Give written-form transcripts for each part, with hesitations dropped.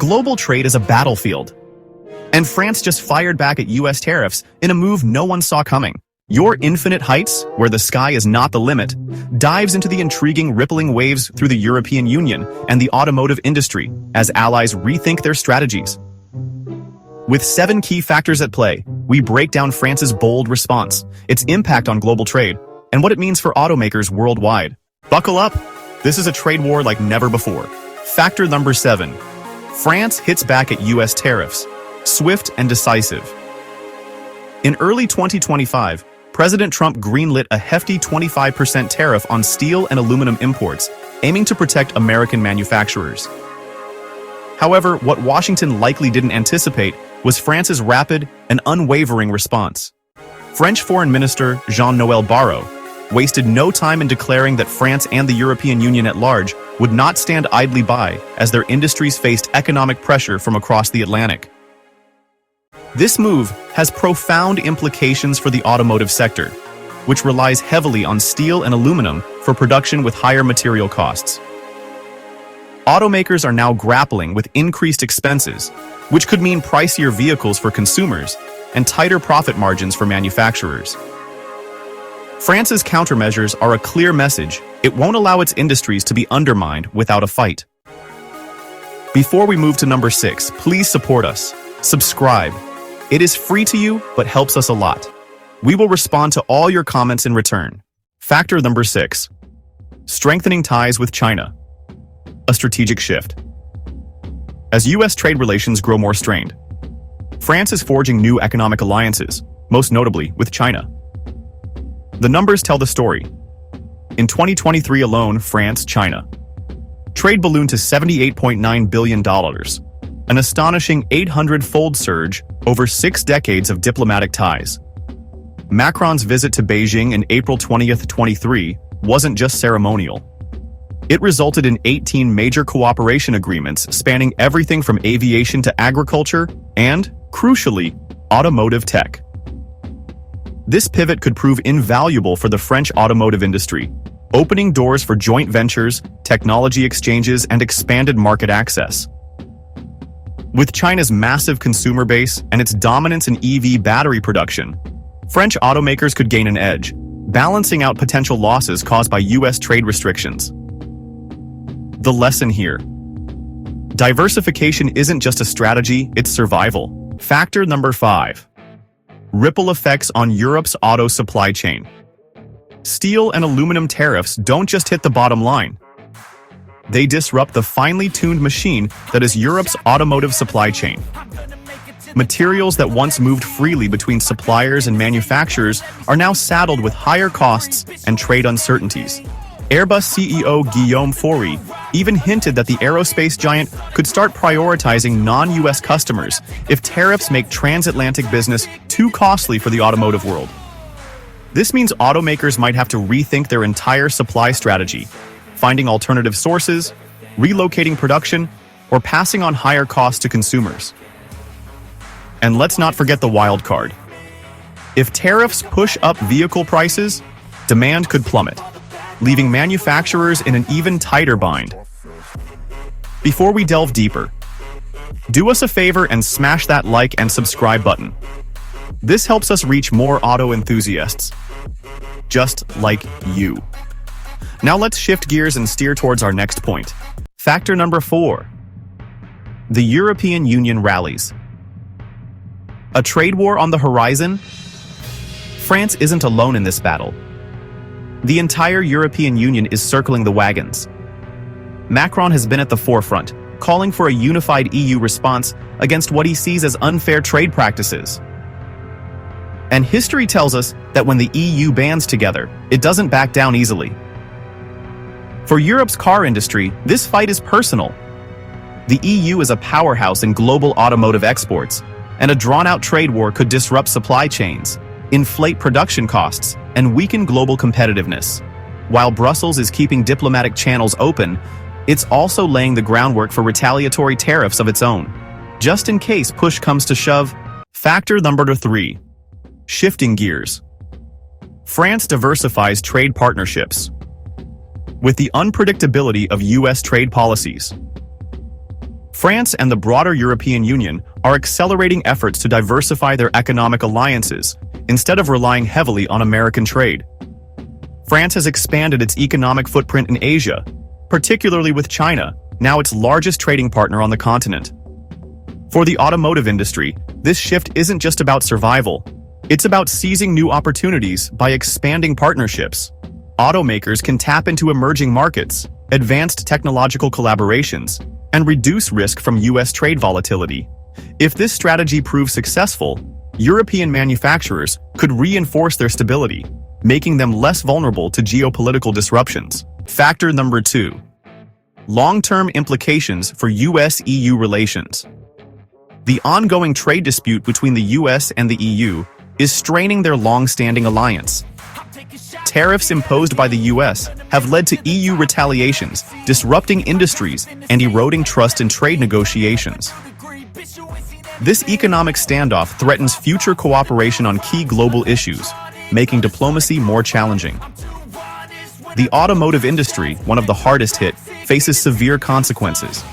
Global trade is a battlefield, and France just fired back at US tariffs in a move no one saw coming. Your infinite heights, where the sky is not the limit, dives into the intriguing rippling waves through the European Union and the automotive industry as allies rethink their strategies. With 7 key factors at play, we break down France's bold response, its impact on global trade, and what it means for automakers worldwide. Buckle up! This is a trade war like never before. Factor number 7. France hits back at US tariffs. Swift and decisive. In early 2025, President Trump greenlit a hefty 25% tariff on steel and aluminum imports, aiming to protect American manufacturers. However, what Washington likely didn't anticipate was France's rapid and unwavering response. French Foreign Minister Jean-Noël Barrot wasted no time in declaring that France and the European Union at large would not stand idly by as their industries faced economic pressure from across the Atlantic. This move has profound implications for the automotive sector, which relies heavily on steel and aluminum for production with higher material costs. Automakers are now grappling with increased expenses, which could mean pricier vehicles for consumers and tighter profit margins for manufacturers. France's countermeasures are a clear message. It won't allow its industries to be undermined without a fight. Before we move to number 6, please support us. Subscribe. It is free to you, but helps us a lot. We will respond to all your comments in return. Factor number 6. Strengthening ties with China. A strategic shift. As U.S. trade relations grow more strained, France is forging new economic alliances, most notably with China. The numbers tell the story. In 2023 alone, France-China trade ballooned to $78.9 billion, an astonishing 800-fold surge over 6 decades of diplomatic ties. Macron's visit to Beijing in April 2023 wasn't just ceremonial. It resulted in 18 major cooperation agreements spanning everything from aviation to agriculture and, crucially, automotive tech. This pivot could prove invaluable for the French automotive industry, opening doors for joint ventures, technology exchanges, and expanded market access. With China's massive consumer base and its dominance in EV battery production, French automakers could gain an edge, balancing out potential losses caused by U.S. trade restrictions. The lesson here: diversification isn't just a strategy, it's survival. Factor number 5. Ripple effects on Europe's auto supply chain. Steel and aluminum tariffs don't just hit the bottom line. They disrupt the finely tuned machine that is Europe's automotive supply chain. Materials that once moved freely between suppliers and manufacturers are now saddled with higher costs and trade uncertainties. Airbus CEO Guillaume Faury even hinted that the aerospace giant could start prioritizing non-US customers if tariffs make transatlantic business too costly for the automotive world. This means automakers might have to rethink their entire supply strategy, finding alternative sources, relocating production, or passing on higher costs to consumers. And let's not forget the wild card. If tariffs push up vehicle prices, demand could plummet, leaving manufacturers in an even tighter bind. Before we delve deeper, do us a favor and smash that like and subscribe button. This helps us reach more auto enthusiasts, just like you. Now let's shift gears and steer towards our next point. Factor number 4. The European Union rallies. A trade war on the horizon? France isn't alone in this battle. The entire European Union is circling the wagons. Macron has been at the forefront, calling for a unified EU response against what he sees as unfair trade practices. And history tells us that when the EU bands together, it doesn't back down easily. For Europe's car industry, this fight is personal. The EU is a powerhouse in global automotive exports, and a drawn-out trade war could disrupt supply chains, inflate production costs, and weaken global competitiveness. While Brussels is keeping diplomatic channels open, it's also laying the groundwork for retaliatory tariffs of its own, just in case push comes to shove. Factor number 3. Shifting gears. France diversifies trade partnerships. With the unpredictability of U.S. trade policies, France and the broader European Union are accelerating efforts to diversify their economic alliances instead of relying heavily on American trade. France has expanded its economic footprint in Asia, particularly with China, now its largest trading partner on the continent. For the automotive industry, this shift isn't just about survival. It's about seizing new opportunities by expanding partnerships. Automakers can tap into emerging markets, advanced technological collaborations, and reduce risk from U.S. trade volatility. If this strategy proves successful, European manufacturers could reinforce their stability, making them less vulnerable to geopolitical disruptions. Factor number 2. Long-term implications for U.S.-EU relations. The ongoing trade dispute between the U.S. and the EU is straining their long-standing alliance. Tariffs imposed by the U.S. have led to EU retaliations, disrupting industries and eroding trust in trade negotiations. This economic standoff threatens future cooperation on key global issues, making diplomacy more challenging. The automotive industry, one of the hardest hit, faces severe consequences.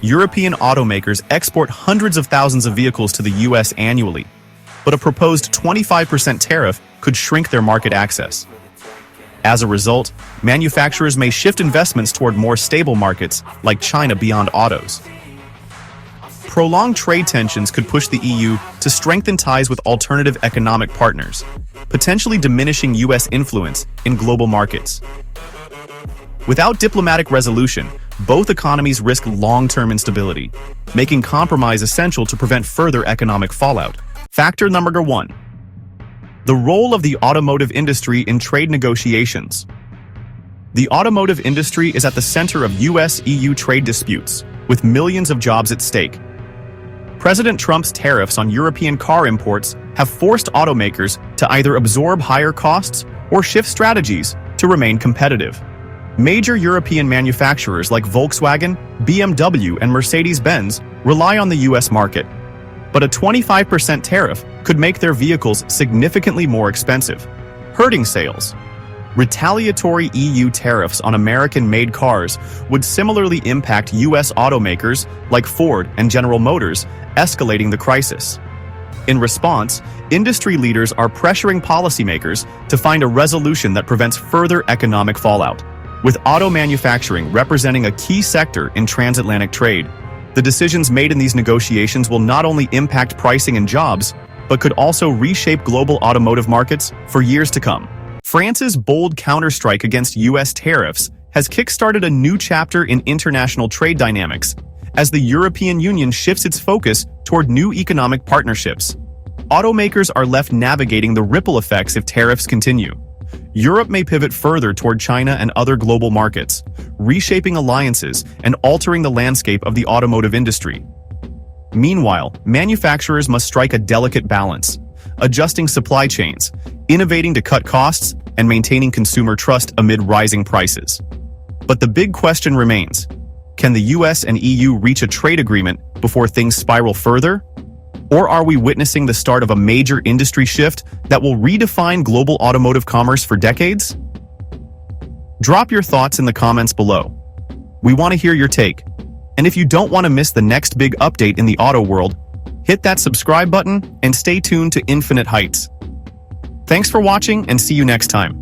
European automakers export hundreds of thousands of vehicles to the U.S. annually, but a proposed 25% tariff could shrink their market access. As a result, manufacturers may shift investments toward more stable markets like China beyond autos. Prolonged trade tensions could push the EU to strengthen ties with alternative economic partners, potentially diminishing U.S. influence in global markets. Without diplomatic resolution, both economies risk long-term instability, making compromise essential to prevent further economic fallout. Factor number 1. The role of the automotive industry in trade negotiations. The automotive industry is at the center of U.S.-EU trade disputes, with millions of jobs at stake. President Trump's tariffs on European car imports have forced automakers to either absorb higher costs or shift strategies to remain competitive. Major European manufacturers like Volkswagen, BMW, and Mercedes-Benz rely on the U.S. market, but a 25% tariff could make their vehicles significantly more expensive, hurting sales. Retaliatory EU tariffs on American-made cars would similarly impact U.S. automakers like Ford and General Motors, escalating the crisis. In response, industry leaders are pressuring policymakers to find a resolution that prevents further economic fallout. With auto manufacturing representing a key sector in transatlantic trade, the decisions made in these negotiations will not only impact pricing and jobs, but could also reshape global automotive markets for years to come. France's bold counterstrike against U.S. tariffs has kickstarted a new chapter in international trade dynamics, as the European Union shifts its focus toward new economic partnerships. Automakers are left navigating the ripple effects if tariffs continue. Europe may pivot further toward China and other global markets, reshaping alliances and altering the landscape of the automotive industry. Meanwhile, manufacturers must strike a delicate balance, adjusting supply chains, innovating to cut costs, and maintaining consumer trust amid rising prices. But the big question remains: can the US and EU reach a trade agreement before things spiral further? Or are we witnessing the start of a major industry shift that will redefine global automotive commerce for decades? Drop your thoughts in the comments below. We want to hear your take. And if you don't want to miss the next big update in the auto world, hit that subscribe button and stay tuned to Infinite Heights. Thanks for watching and see you next time.